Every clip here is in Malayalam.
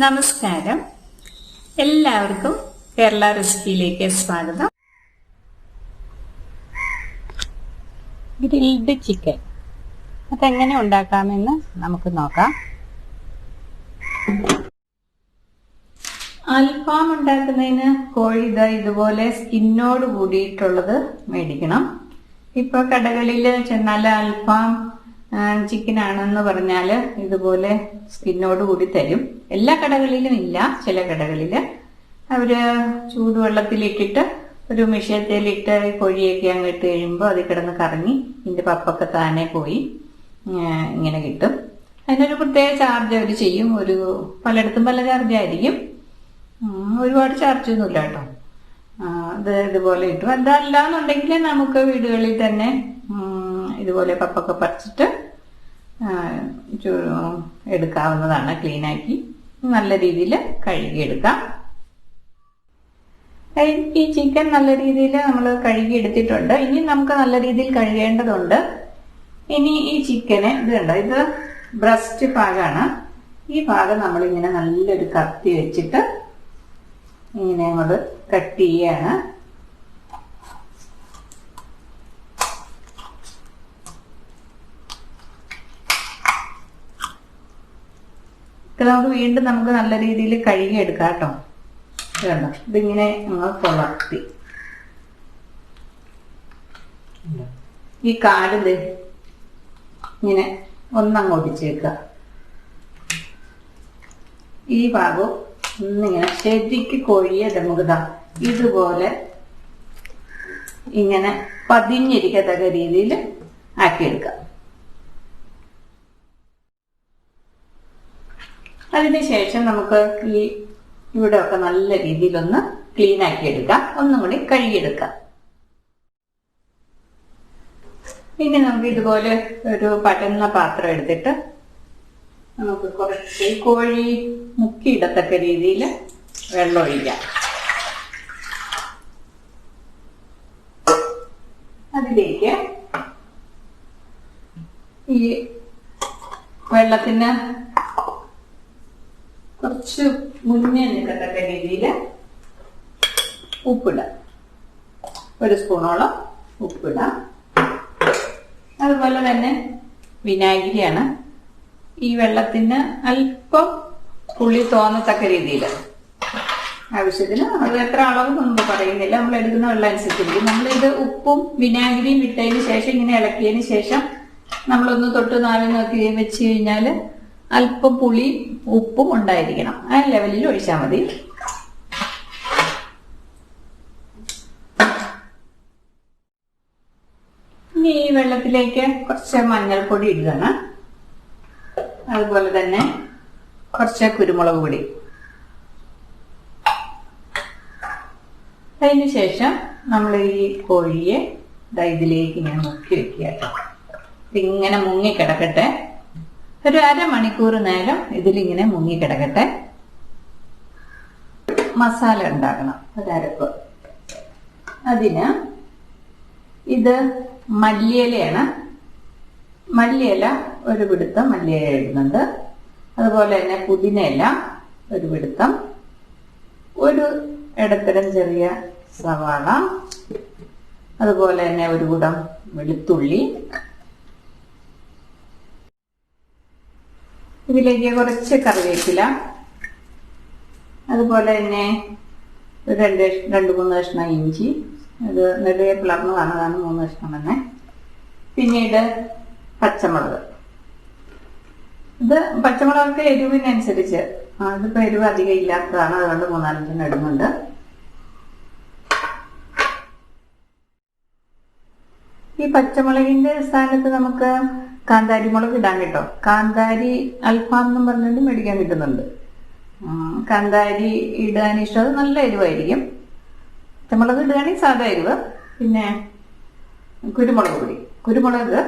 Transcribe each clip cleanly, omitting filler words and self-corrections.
നമസ്കാരം, എല്ലാവർക്കും കേരള റെസിപ്പിയിലേക്ക് സ്വാഗതം. ഗ്രിൽഡ് ചിക്കൻ അതെങ്ങനെ ഉണ്ടാക്കാമെന്ന് നമുക്ക് നോക്കാം. അൽഫാം ഉണ്ടാക്കുന്നതിന് കോഴി ഇതുപോലെ സ്കിന്നോട് കൂടിയിട്ടുള്ളത് മേടിക്കണം. ഇപ്പൊ കടകളിൽ ചെന്നാൽ അൽഫാം ചിക്കൻ ആണെന്ന് പറഞ്ഞാല് ഇതുപോലെ സ്കിന്നോട് കൂടി തരും. എല്ലാ കടകളിലും ഇല്ല, ചില കടകളില് അവര് ചൂടുവെള്ളത്തിലിട്ടിട്ട് ഒരു മിഷ്യത്തേലിട്ട് കോഴിയൊക്കെ അങ്ങ് ഇട്ട് കഴിയുമ്പോൾ അതിൽ കിടന്ന് കറങ്ങി ഇതിന്റെ പപ്പൊക്കെ താനെ പോയി ഇങ്ങനെ കിട്ടും. അതിനൊരു പ്രത്യേക ചാർജ് അവർ ചെയ്യും. പലയിടത്തും പല ചാർജ് ആയിരിക്കും. ഒരുപാട് ചാർജ് ഒന്നുമില്ല കേട്ടോ. അത് ഇതുപോലെ കിട്ടും. അതല്ലാന്നുണ്ടെങ്കിൽ നമുക്ക് വീടുകളിൽ തന്നെ ഇതുപോലെ പപ്പൊക്കെ പറിച്ചിട്ട് എടുക്കാവുന്നതാണ്. ക്ലീനാക്കി നല്ല രീതിയിൽ കഴുകിയെടുക്കാം. ഈ ചിക്കൻ നല്ല രീതിയിൽ നമ്മൾ കഴുകി എടുത്തിട്ടുണ്ട്. ഇനി നമുക്ക് നല്ല രീതിയിൽ കഴുകേണ്ടതുണ്ട്. ഇനി ഈ ചിക്കന് ഇത് കണ്ടോ, ഇത് ബ്രസ്റ്റ് ഭാഗമാണ്. ഈ ഭാഗം നമ്മളിങ്ങനെ നല്ലൊരു കത്തി വെച്ചിട്ട് ഇങ്ങനെ അങ്ങോട്ട് കട്ട് ചെയ്യാണ്. നമുക്ക് വീണ്ടും നല്ല രീതിയിൽ കഴുകിയെടുക്കാം കേട്ടോ. ഇതുണ്ടോ, ഇതിങ്ങനെ നമ്മൾ കൊളർത്തി ഈ കാലിത് ഇങ്ങനെ ഒന്നങ്ങ് ഒടിച്ചേക്കുക. ഈ ഭാഗവും ഒന്നിങ്ങനെ ശരിക്ക് കോഴിയെ നമുക്ക് ഇതുപോലെ ഇങ്ങനെ പതിഞ്ഞിരിക്കത്തക്ക രീതിയിൽ ആക്കിയെടുക്കാം. അതിനുശേഷം നമുക്ക് ഈ ഇവിടെ ഒക്കെ നല്ല രീതിയിലൊന്ന് ക്ലീൻ ആക്കി എടുക്കാം. ഒന്നും കൂടി കഴുകിയെടുക്കാം. ഇനി നമുക്ക് ഇതുപോലെ ഒരു പരന്ന പാത്രം എടുത്തിട്ട് നമുക്ക് കുറച്ച് കോഴി മുക്കിയിടത്തക്ക രീതിയിൽ വെള്ളം ഒഴിക്കാം. അതിലേക്ക് ഈ വെള്ളത്തിന് കുറച്ച് മുന്നേ നിൽക്കത്തക്ക രീതിയിൽ ഉപ്പിടാം. ഒരു സ്പൂണോളം ഉപ്പിടാം. അതുപോലെ തന്നെ വിനാഗിരിയാണ്. ഈ വെള്ളത്തിന് അല്പം പുളി തോന്നത്തക്ക രീതിയിൽ ആവശ്യത്തിന്. അത് എത്ര അളവ് നമുക്ക് പറയുന്നില്ല, നമ്മൾ എടുക്കുന്ന വെള്ളം അനുസരിച്ചിരിക്കും. നമ്മളിത് ഉപ്പും വിനാഗിരിയും ഇട്ടതിന് ശേഷം ഇങ്ങനെ ഇളക്കിയതിന് ശേഷം നമ്മളൊന്ന് തൊട്ട് നാല് നോക്കി വെച്ച് കഴിഞ്ഞാൽ അല്പം പുളി ഉപ്പും ഉണ്ടായിരിക്കണം. ആ ലെവലിൽ ഒഴിച്ചാൽ മതി. ഇനി ഈ വെള്ളത്തിലേക്ക് കുറച്ച് മഞ്ഞൾപ്പൊടി ഇടുകയാണ്. അതുപോലെ തന്നെ കുറച്ച് കുരുമുളക് പൊടി. അതിന് ശേഷം നമ്മൾ ഈ കോഴിയെ ഇതിലേക്ക് ഇങ്ങനെ മുക്കി വെക്കുക. ഇതിങ്ങനെ മുങ്ങിക്കിടക്കട്ടെ. ഒരു അരമണിക്കൂർ നേരം ഇതിലിങ്ങനെ മുങ്ങിക്കിടക്കട്ടെ. മസാല ഉണ്ടാക്കണം ഒരരപ്പ്. അതിന് ഇത് മല്ലിയിലയാണ്. മല്ലിയില ഒരു പിടുത്തം മല്ലിയില ഇടുന്നുണ്ട്. അതുപോലെ തന്നെ പുതിനയില ഒരു പിടുത്തം, ഒരു ഇടത്തരം ചെറിയ സവാള, അതുപോലെ തന്നെ ഒരു കുടം വെളുത്തുള്ളി. ഇതിലേക്ക് കുറച്ച് കറിവേപ്പില, അതുപോലെ തന്നെ രണ്ട് മൂന്ന് കഷ്ണം ഇഞ്ചി. അത് നെടുകെ പിളർന്ന് കാണുന്നതാണ് 3 കഷ്ണം തന്നെ. പിന്നീട് പച്ചമുളക്. ഇത് പച്ചമുളകൊക്കെ എരിവിനനുസരിച്ച്, അതിപ്പോ എരിവ് അധികം ഇല്ലാത്തതാണ്, അതുകൊണ്ട് 3-4 ഇടുന്നുണ്ട്. ഈ പച്ചമുളകിന്റെ സ്ഥാനത്ത് നമുക്ക് കാന്താരി മുളക് ഇടാൻ കേട്ടോ. കാന്താരി അൽഫാം എന്നും പറഞ്ഞിട്ട് മേടിക്കാൻ കിട്ടുന്നുണ്ട്. കാന്താരി ഇടാൻ ഇഷ്ടം, അത് നല്ല എരിവായിരിക്കും. പച്ചമുളക് ഇടുകയാണെങ്കിൽ സാധാ എരിവ്. പിന്നെ കുരുമുളക് പൊടി, കുരുമുളക്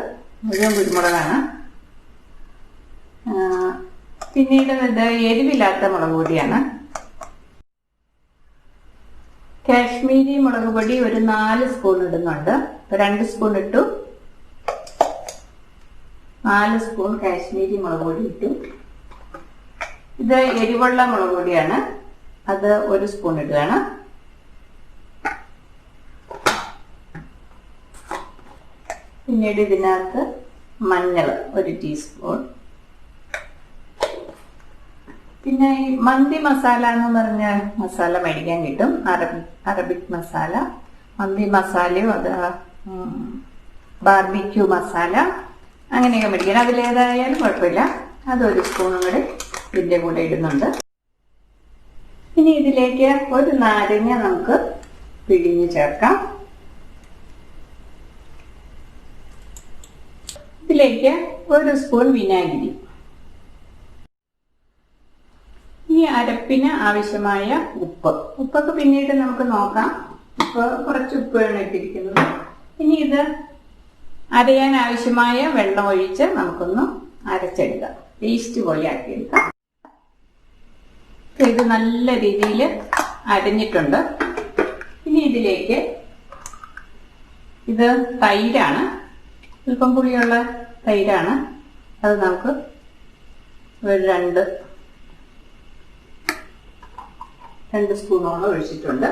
മുഴുവൻ കുരുമുളകാണ്. പിന്നീട് ഇത് എരിവില്ലാത്ത മുളക് പൊടിയാണ്. കാശ്മീരി മുളക് പൊടി ഒരു 4 സ്പൂൺ ഇടുന്നുണ്ട്. 2 സ്പൂൺ ഇട്ടു. 4 സ്പൂൺ കാശ്മീരി മുളക് പൊടി ഇട്ടു. ഇത് എരിവുള്ള മുളക് പൊടിയാണ്, അത് 1 സ്പൂൺ ഇടുകയാണ്. പിന്നീട് ഇതിനകത്ത് മഞ്ഞൾ 1 ടീസ്പൂൺ. പിന്നെ ഈ മന്തി മസാല എന്ന് പറഞ്ഞ മസാല മേടിക്കാൻ കിട്ടും, അറബിക് മസാല, മന്തി മസാലയും അത് ബാർബിക്യൂ മസാല അങ്ങനെയൊക്കെ മേടിക്കണം. അതിലേതായാലും കുഴപ്പമില്ല. അത് 1 സ്പൂണും കൂടി ഇതിൻ്റെ കൂടെ ഇടുന്നുണ്ട്. ഇനി ഇതിലേക്ക് 1 നാരങ്ങ നമുക്ക് പിഴിഞ്ഞ് ചേർക്കാം. ഇതിലേക്ക് 1 സ്പൂൺ വിനാഗിരി. ഈ അരപ്പിന് ആവശ്യമായ ഉപ്പൊക്കെ പിന്നീട് നമുക്ക് നോക്കാം. ഇപ്പോൾ കുറച്ച് ഉപ്പാണ് ഇട്ടിരിക്കുന്നത്. ഇനി ഇത് അരയാൻ ആവശ്യമായ വെള്ളം ഒഴിച്ച് നമുക്കൊന്ന് അരച്ചെടുക്കാം, പേസ്റ്റ് പോലെ ആക്കിയെടുക്കാം. ഇത് നല്ല രീതിയിൽ അരഞ്ഞിട്ടുണ്ട്. ഇനി ഇതിലേക്ക് ഇത് തൈരാണ്, അല്പം പുളിയുള്ള തൈരാണ്. അത് നമുക്ക് ഒരു 2 സ്പൂണോളം ഒഴിച്ചിട്ടുണ്ട്.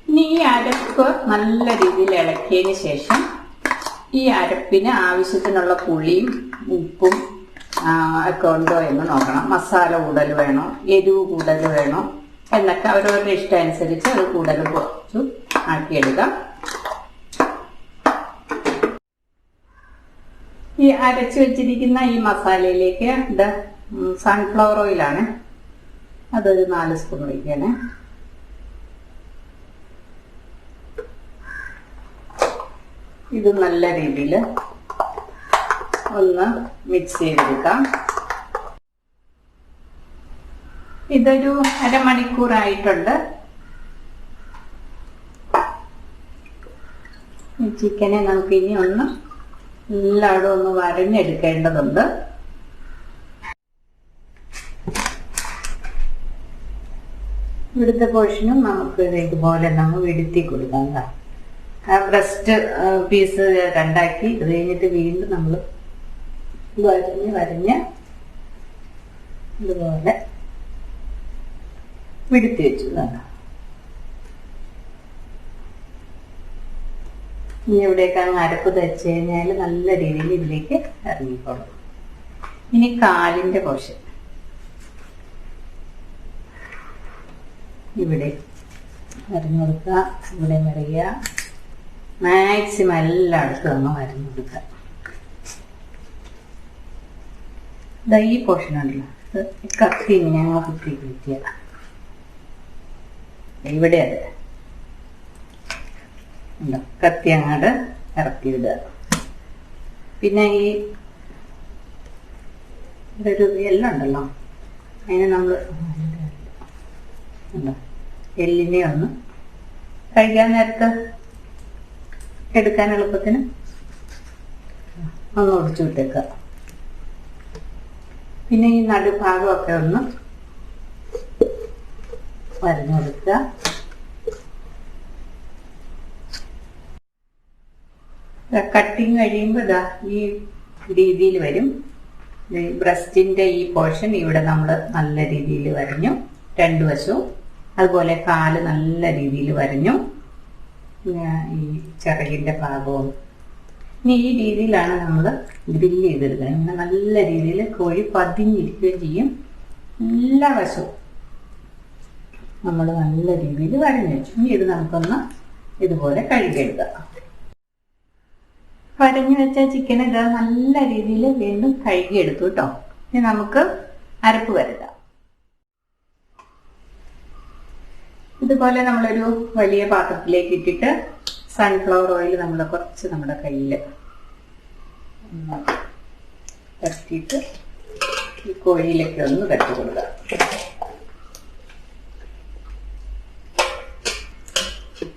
ഇനി ഈ അരപ്പ് നല്ല രീതിയിൽ ഇളക്കിയതിന് ശേഷം ഈ അരപ്പിന് ആവശ്യത്തിനുള്ള പുളിയും ഉപ്പും ഒക്കെ ഉണ്ടോ എന്ന് നോക്കണം. മസാല കൂടുതൽ വേണോ, എരിവ് കൂടുതൽ വേണോ എന്നൊക്കെ അവരവരുടെ ഇഷ്ടം അനുസരിച്ച് അത് കൂടുതൽ കുറച്ചു ആക്കിയെടുക്കാം. ഈ അരച്ചു വെച്ചിരിക്കുന്ന ഈ മസാലയിലേക്ക് ഇത് സൺഫ്ലവർ ഓയിലാണ്, അതൊരു 4 സ്പൂൺ ഒഴിക്കണേ. ഇത് നല്ല രീതിയിൽ ഒന്ന് മിക്സ് ചെയ്തെടുക്കാം. ഇതൊരു അരമണിക്കൂറായിട്ടുണ്ട്. ഈ ചിക്കനെ നമുക്ക് ഇനി ഒന്ന് എല്ലായിടും ഒന്ന് വരഞ്ഞെടുക്കേണ്ടതുണ്ട്. ഇവിടുത്തെ പോർഷനും നമുക്ക് ഇതുപോലെ നമ്മൾ വിടുത്തി കൊടുക്കാം. ആ ബ്രസ്റ്റ് പീസ് 2ആക്കി ഇത് കഴിഞ്ഞിട്ട് വീണ്ടും നമ്മൾ വരഞ്ഞ് ഇതുപോലെ വിടുത്തി വെച്ചു. ഇനി ഇവിടേക്ക് അങ്ങ് അരപ്പ് തയ്ച്ചു കഴിഞ്ഞാൽ നല്ല രീതിയിൽ ഇതിലേക്ക് ഇറങ്ങിക്കോളും. ഇനി കാലിന്റെ പോർഷൻ ഇവിടെ വരഞ്ഞു കൊടുക്കുക, ഇവിടെ വരയ്ക്കുക, മാക്സിമം എല്ലായിടത്തും ഒന്ന് വരഞ്ഞു കൊടുക്കുക. ഈ പോർഷൻ ഉണ്ടല്ലോ, കത്തി ഞങ്ങൾ കുത്തി കുത്തിയ ഇവിടെ അത് ഉണ്ടോ, കത്തി അങ്ങോട്ട് ഇറക്കി വിടുക. പിന്നെ ഈ ഇതൊരു എല്ലാം ഉണ്ടല്ലോ, അതിന് നമ്മൾ ഉണ്ടോ എല്ലിനെ ഒന്ന് കഴിക്കാൻ നേരത്ത് എടുക്കാൻ എളുപ്പത്തിന് ഒന്ന് ഒടിച്ചു വിട്ടേക്കുക. പിന്നെ ഈ നടുഭാഗമൊക്കെ ഒന്ന് വരഞ്ഞു കൊടുക്കുക. കട്ടിങ് കഴിയുമ്പോൾ ഇതാ ഈ രീതിയിൽ വരും. ബ്രസ്റ്റിന്റെ ഈ പോർഷൻ ഇവിടെ നമ്മൾ നല്ല രീതിയിൽ വരഞ്ഞു, 2 വശവും. അതുപോലെ കാല് നല്ല രീതിയിൽ വരഞ്ഞു, ഈ ചിറകിന്റെ ഭാഗവും. ഇനി ഈ രീതിയിലാണ് നമ്മൾ ഗ്രില്ല് ചെയ്തെടുക്കുക. ഇങ്ങനെ നല്ല രീതിയിൽ കോഴി പതിഞ്ഞിരിക്കുകയും ചെയ്യും. എല്ലാ വശവും നമ്മൾ നല്ല രീതിയിൽ വരഞ്ഞു വെച്ചു. ഇനി ഇത് നമുക്കൊന്ന് ഇതുപോലെ കഴുകിയെടുക്കാം. വരഞ്ഞു വെച്ച ചിക്കൻ ഇത് നല്ല രീതിയിൽ വീണ്ടും കഴുകിയെടുത്തു കേട്ടോ. ഇനി നമുക്ക് അരപ്പ് വരുത്താം. ഇതുപോലെ നമ്മളൊരു വലിയ പാത്രത്തിലേക്ക് ഇട്ടിട്ട് സൺഫ്ലവർ ഓയിൽ നമ്മൾ കുറച്ച് നമ്മുടെ കയ്യിൽ തട്ടിയിട്ട് ഈ കോഴിയിലൊക്കെ ഒന്ന് തട്ടി കൊടുക്കുക.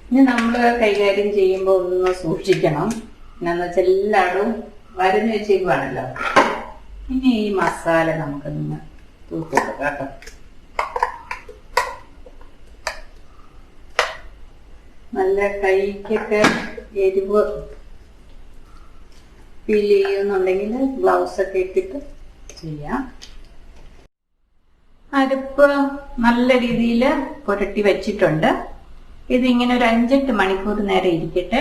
ഇനി നമ്മൾ കൈകാര്യം ചെയ്യുമ്പോൾ ഒന്ന് സൂക്ഷിക്കണം. എന്നാന്ന് വെച്ചാൽ എല്ലായിടും വരഞ്ഞു വെച്ചേക്കുവാണല്ലോ. ഇനി ഈ മസാല നമുക്കൊന്ന് തൂക്കി കൊടുക്കാം കേട്ടോ. നല്ല കൈക്കൊക്കെ എരിവ് ഫീൽ ചെയ്യുന്നുണ്ടെങ്കിൽ ഗ്ലൗസ് ഒക്കെ ഇട്ടിട്ട് ചെയ്യാം. അരപ്പ് നല്ല രീതിയിൽ പുരട്ടി വെച്ചിട്ടുണ്ട്. ഇതിങ്ങനെ ഒരു 5-8 മണിക്കൂർ നേരം ഇരിക്കട്ടെ.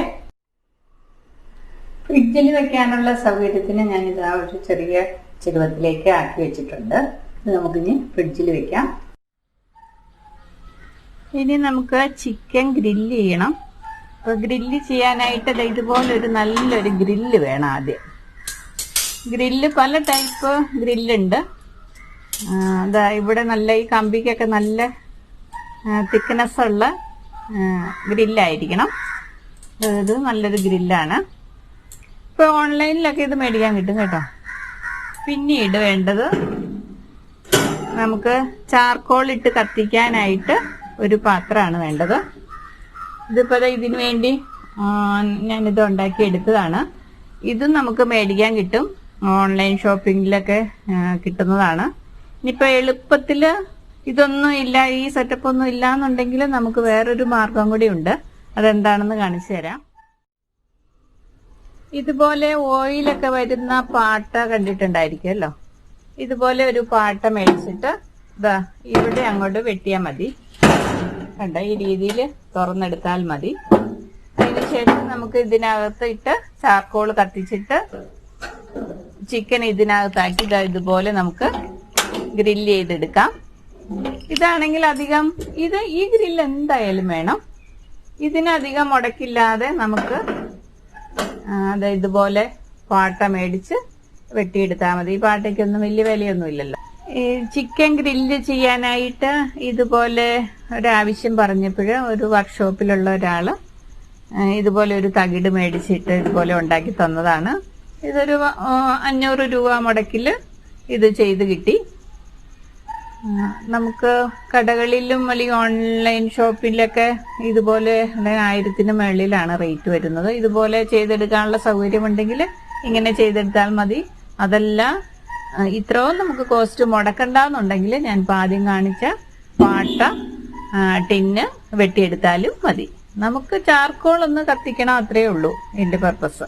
ഫ്രിഡ്ജിൽ വെക്കാനുള്ള സൗകര്യത്തിന് ഞാൻ ഇതാ ഒരു ചെറിയ ചെരുവത്തിലേക്ക് ആക്കി വെച്ചിട്ടുണ്ട്. ഇത് നമുക്കിനി ഫ്രിഡ്ജിൽ വെക്കാം. ഇനി നമുക്ക് ചിക്കൻ ഗ്രില്ല് ചെയ്യണം. അപ്പൊ ഗ്രില്ല് ചെയ്യാനായിട്ട് ഇതുപോലെ ഒരു നല്ലൊരു ഗ്രില്ല് വേണം. ആദ്യം ഗ്രില്ല് പല ടൈപ്പ് ഗ്രില്ലുണ്ട്. അതാ ഇവിടെ നല്ല ഈ കമ്പിക്കൊക്കെ നല്ല തിക്നെസ് ഉള്ള ഗ്രില്ലായിരിക്കണം. ഇത് നല്ലൊരു ഗ്രില്ലാണ്. ഇപ്പൊ ഓൺലൈനിലൊക്കെ ഇത് മേടിക്കാൻ കിട്ടും കേട്ടോ. പിന്നീട് വേണ്ടത് നമുക്ക് ചാർക്കോൾ ഇട്ട് കത്തിക്കാനായിട്ട് ഒരു പാത്രമാണ് വേണ്ടത്. ഇതിപ്പോ ഇതിനു വേണ്ടി ഞാനിത് ഉണ്ടാക്കി എടുത്തതാണ്. ഇതും നമുക്ക് മേടിക്കാൻ കിട്ടും, ഓൺലൈൻ ഷോപ്പിങ്ങിലൊക്കെ കിട്ടുന്നതാണ്. ഇനിയിപ്പോ എളുപ്പത്തില് ഇതൊന്നും ഇല്ല, ഈ സെറ്റപ്പ് ഒന്നും ഇല്ല എന്നുണ്ടെങ്കിൽ നമുക്ക് വേറൊരു മാർഗം കൂടി ഉണ്ട്. അതെന്താണെന്ന് കാണിച്ചു തരാം. ഇതുപോലെ ഓയിലൊക്കെ വരുന്ന പാട്ട കണ്ടിട്ടുണ്ടായിരിക്കുമല്ലോ. ഇതുപോലെ ഒരു പാട്ട മേടിച്ചിട്ട് ഇതാ ഇവിടെ അങ്ങോട്ട് വെട്ടിയാൽ മതി. കണ്ട ഈ രീതിയിൽ തുറന്നെടുത്താൽ മതി. അതിനുശേഷം നമുക്ക് ഇതിനകത്ത് ഇട്ട് ചാർക്കോൾ കത്തിച്ചിട്ട് ചിക്കൻ ഇതിനകത്താക്കി ഇതുപോലെ നമുക്ക് ഗ്രില്ല് ചെയ്തെടുക്കാം. ഇതാണെങ്കിൽ അധികം ഈ ഗ്രില്ല് എന്തായാലും വേണം. ഇതിനധികം മുടക്കില്ലാതെ നമുക്ക് ഇതുപോലെ പാട്ട മേടിച്ച് വെട്ടിയെടുത്താൽ മതി. ഈ പാട്ടയ്ക്കൊന്നും വലിയ വിലയൊന്നും ഇല്ലല്ലോ. ഈ ചിക്കൻ ഗ്രില്ല് ചെയ്യാനായിട്ട് ഇതുപോലെ ഒരാവശ്യം പറഞ്ഞപ്പോൾ ഒരു വർക്ക്ഷോപ്പിലുള്ള ഒരാള് ഇതുപോലെ ഒരു തകിട് മേടിച്ചിട്ട് ഇതുപോലെ ഉണ്ടാക്കി തന്നതാണ്. ഇതൊരു 500 രൂപ മുടക്കില് ഇത് ചെയ്ത് കിട്ടി. നമുക്ക് കടകളിലും അല്ലെങ്കിൽ ഓൺലൈൻ ഷോപ്പിലൊക്കെ ഇതുപോലെ 1000-ന് മുകളിലാണ് റേറ്റ് വരുന്നത്. ഇതുപോലെ ചെയ്തെടുക്കാനുള്ള സൗകര്യമുണ്ടെങ്കിൽ ഇങ്ങനെ ചെയ്തെടുത്താൽ മതി. അതല്ല ഇത്രയും നമുക്ക് കോസ്റ്റ് മുടക്കണ്ടെന്നുണ്ടെങ്കിൽ ഞാൻ ആദ്യം കാണിച്ച പാട്ട ടിന്ന് വെട്ടിയെടുത്താലും മതി. നമുക്ക് ചാർക്കോൾ ഒന്ന് കത്തിക്കണം, അത്രയേ ഉള്ളൂ ഇതിന്റെ പർപ്പസ്.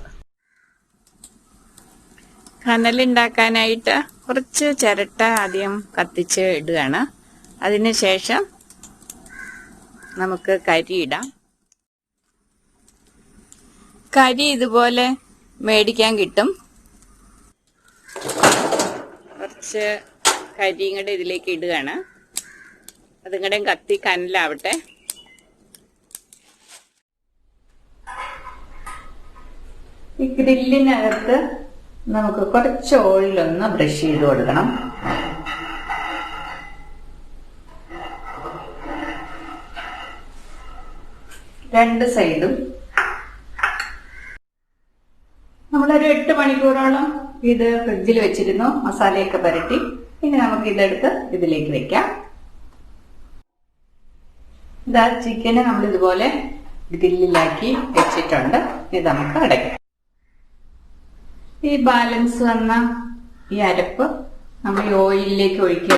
കനലുണ്ടാക്കാനായിട്ട് കുറച്ച് ചിരട്ട ആദ്യം കത്തിച്ച് ഇടുകയാണ്. അതിനുശേഷം നമുക്ക് കരി ഇടാം. കരി ഇതുപോലെ മേടിക്കാൻ കിട്ടും. കുറച്ച് കരിയും കൂടെ ഇതിലേക്ക് ഇടുകയാണ്. അതും കൂടെ കത്തി കനലാവട്ടെ. ഈ ഗ്രില്ലിനകത്ത് നമുക്ക് കുറച്ച് ഓയിലൊന്ന് ബ്രഷ് ചെയ്ത് കൊടുക്കണം. രണ്ട് സൈഡും. നമ്മളൊരു 8 മണിക്കൂറോളം ഇത് ഫ്രിഡ്ജിൽ വെച്ചിരുന്നു, മസാലയൊക്കെ പുരട്ടി. ഇനി നമുക്ക് ഇതെടുത്ത് ഇതിലേക്ക് വെക്കാം. ഇതാ ചിക്കന് നമ്മൾ ഇതുപോലെ ഗ്രില്ലിലാക്കി വെച്ചിട്ടുണ്ട്. ഇത് നമുക്ക് അടയ്ക്കാം. ഈ ബാലൻസ് വന്ന ഈ അരപ്പ് നമ്മൾ ഈ ഓയിലിലേക്ക് ഒഴിക്കുക.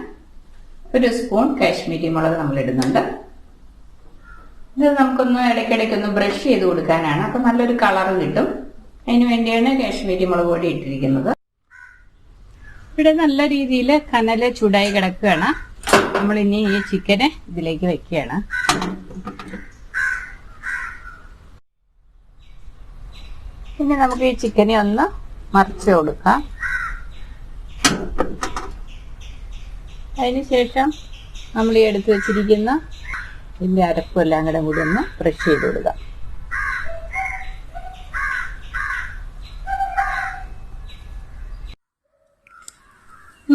1 സ്പൂൺ കാശ്മീരി മുളക് നമ്മൾ ഇടുന്നുണ്ട്. ഇത് നമുക്കൊന്ന് ഇടയ്ക്കിടയ്ക്കൊന്ന് ബ്രഷ് ചെയ്ത് കൊടുക്കാനാണ്. അപ്പൊ നല്ലൊരു കളർ കിട്ടും. അതിന് വേണ്ടിയാണ് കാശ്മീരി മുളക് പൊടി ഇട്ടിരിക്കുന്നത്. ഇവിടെ നല്ല രീതിയിൽ കനല് ചൂടായി കിടക്കുകയാണ്. നമ്മൾ ഇനി ഈ ചിക്കനെ ഇതിലേക്ക് വെക്കുകയാണ്. ഇനി നമുക്ക് ഈ ചിക്കനെ ഒന്ന് മറിച്ച് കൊടുക്കാം. അതിനുശേഷം നമ്മൾ ഈ എടുത്ത് വെച്ചിരിക്കുന്ന ഇതിന്റെ അരപ്പും എല്ലാം കൂടി ഒന്ന് ബ്രഷ് ചെയ്ത് കൊടുക്കാം.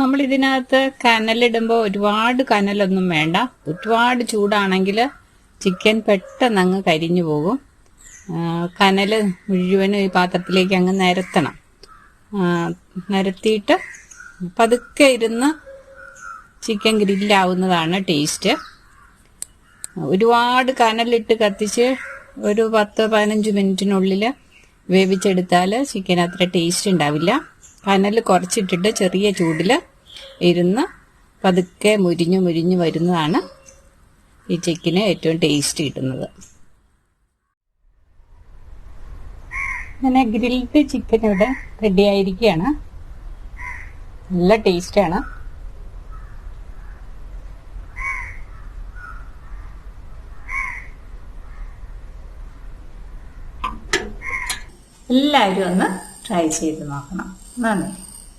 നമ്മൾ ഇതിനകത്ത് കനലിടുമ്പോൾ ഒരുപാട് കനലൊന്നും വേണ്ട. ഒരുപാട് ചൂടാണെങ്കിൽ ചിക്കൻ പെട്ടെന്ന് അങ്ങ് കരിഞ്ഞു പോകും. കനല് മുഴുവനും ഈ പാത്രത്തിലേക്ക് അങ്ങ് നിരത്തണം. നിരത്തിയിട്ട് പതുക്കെ ഇരുന്ന് ചിക്കൻ ഗ്രില്ലാവുന്നതാണ് ടേസ്റ്റ്. ഒരുപാട് കനലിട്ട് കത്തിച്ച് ഒരു 10-15 മിനിറ്റിനുള്ളിൽ വേവിച്ചെടുത്താൽ ചിക്കൻ അത്ര ടേസ്റ്റ് ഉണ്ടാവില്ല. കനൽ കുറച്ചിട്ടിട്ട് ചെറിയ ചൂടിൽ ഇരുന്ന് പതുക്കെ മുരിഞ്ഞു വരുന്നതാണ് ഈ ചിക്കന് ഏറ്റവും ടേസ്റ്റ് കിട്ടുന്നത്. അങ്ങനെ ഗ്രിൽഡ് ചിക്കൻ ഇവിടെ റെഡി ആയിരിക്കുകയാണ്. നല്ല ടേസ്റ്റാണ്. എല്ലാവരും ഒന്ന് ട്രൈ ചെയ്ത് നോക്കണം. നന്ദി.